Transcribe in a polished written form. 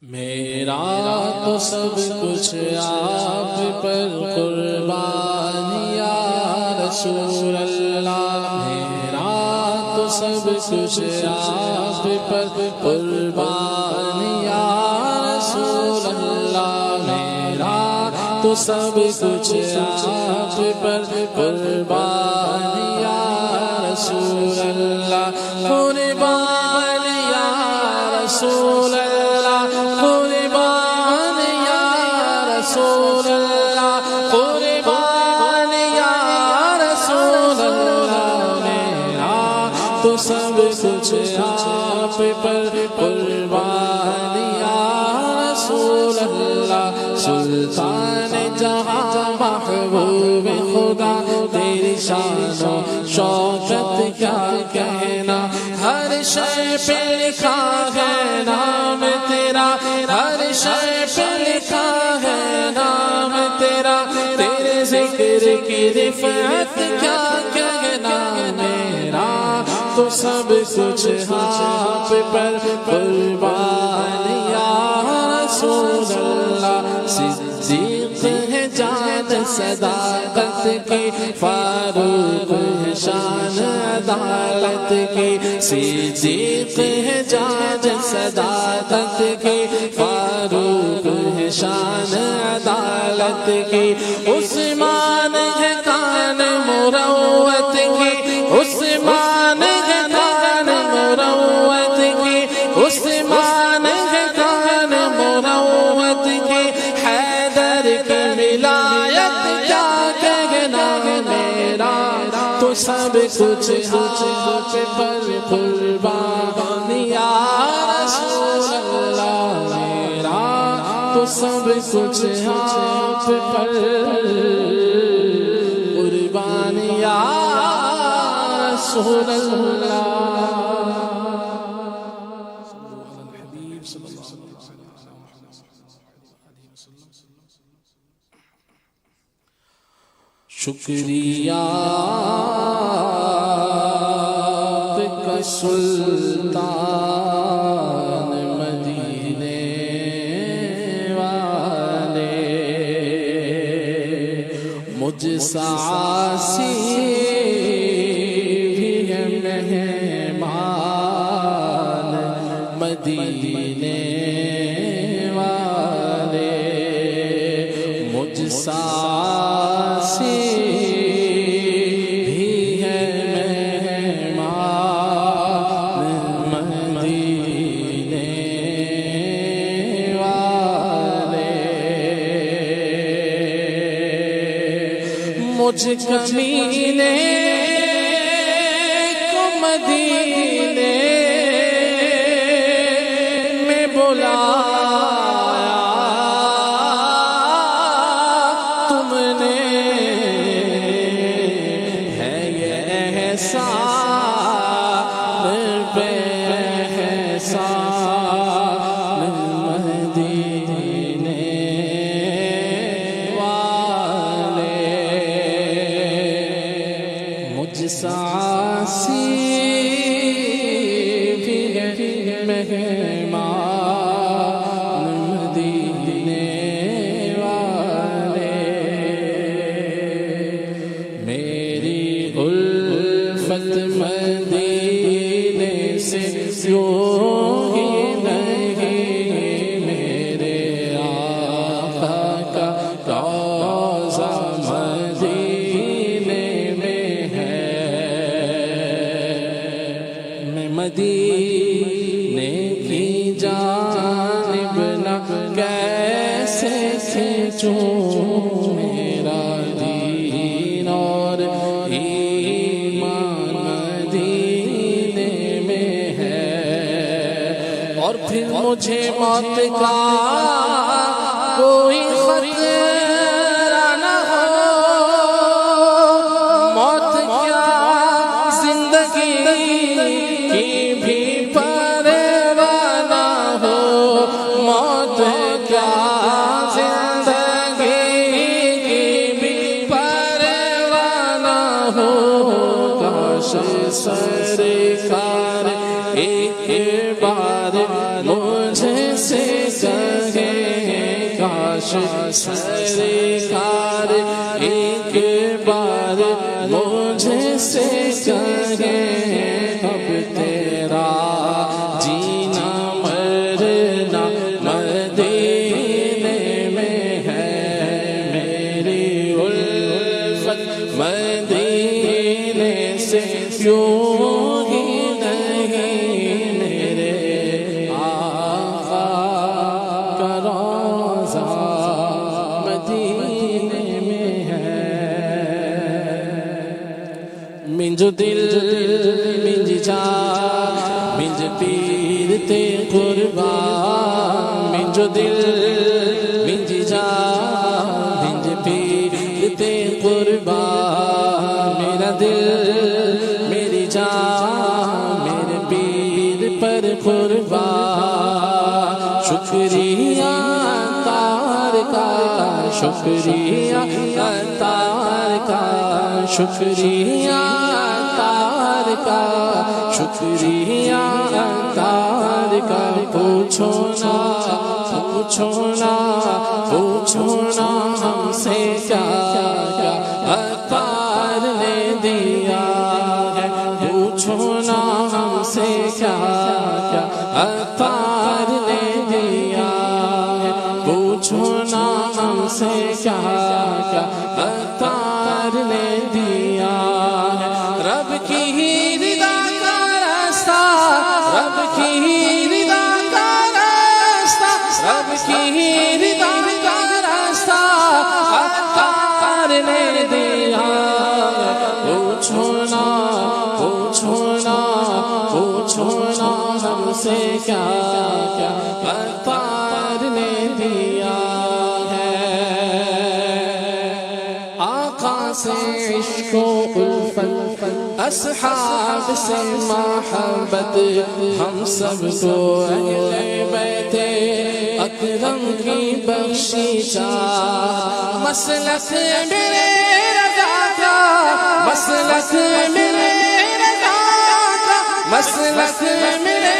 میرا تو سب کچھ آپ پر قربان یا رسول اللہ، میرا تو سب کچھ آپ پر قربان یا رسول اللہ، میرا تو سب کچھ آپ پر قربان یا رسول اللہ، قربان یا رسول اللہ، قربان یا رسول اللہ، قربان یا رسول اللہ، میرا تو سب کچھ آپ پر قربان یا رسول اللہ، سلطان جہاں محبوب خدا تیری شان و شوکت کیا کہنا، ہر شے پہ لکھا ہے نام تیرا، ہر شے پہ لکھا ہے نام تیرا، تیرے ذکر کی رفعت کیا کہنا، میرا تو سب کچھ آپ پر قربان یا رسول اللہ، صدیق ہے جان صداقت کی، فاروق ہے شان عدالت کی، صدیق ہے جان صداقت کی، فاروق ہے شان عدالت کی، عثمان ہے کان مروت کی، عثمان ہے کان مروت کی، عثمان ہے کان مروت کی، حیدر کی ولایت کیا کہنا، میرا تو سب کچھ آپ پر قربان یا رسول اللہ، میرا تو سب کچھ آپ پر قربان یا رسول اللہ۔ شکریہ آپ کا سلطان مدینے والے، مجھ سا عاصی بھی ہے مہمان مدینے والے، مجھ سا عاصی مجھ کمینے کو مدینے میں بلایا تم نے، ہے یہ احسان بے احسان مدینے عاصی بھی ہے مہمان مدینے والے، میری الفت مدینے سے یوں ہی نہیں، میرے آقا کا روضہ مدینے کی جانب نہ کیسے کھینچوں، میرا دین اور ایمان مدینے میں ہے، اور پھر مجھے موت کا کوئی خطرہ نہ ہو، موت کیا زندگی کی بھی پرواہ نہ ہو، موت کیا زندگی کی بھی پرواہ نہ ہو، کاش سرکار ایک بار مجھے سے کاش سرکار ایک بار مجھے سے کہیں اب تیرا جینا مرنا مدینے میں ہے، میری الفت مدینے سے یوں ہی نہیں، میرے آقا کا روضہ مدینے میں ہے۔ منج دل منج جان منج پیر تے قربان، منج دل منج جان منج پیر تے قربان، میرا دل میری جان میرے پیر پر قربان، شکریہ تار کا شکریہ تار کا شکریہ تار کا شکریہ تار کا، پوچھو نا پوچھو نا پوچھو نا ہم سے کیا کیا عطار نے دیا ہے، پوچھو نا ہم سے کیا کیا عطار نے دیا ہے، پوچھو نا ہم سے کیا کیا عطار نے دیا ہے۔ رب کی رضا کا راستہ رب کی رضا کا راستہ رب کی رضا کا راستہ عطار نے دیا ہے، پوچھو نا پوچھو نا پوچھو نا ہم سے کیا کیا عطار نے دیا ہے۔ آقا سے عشق و الفت، اصحاب سے محبت، ہم سب کو اہل بیت اکرم کی بخشی چاہت، مسلک میرے رضا کا مسلک میرے رضا کا مسلک میرے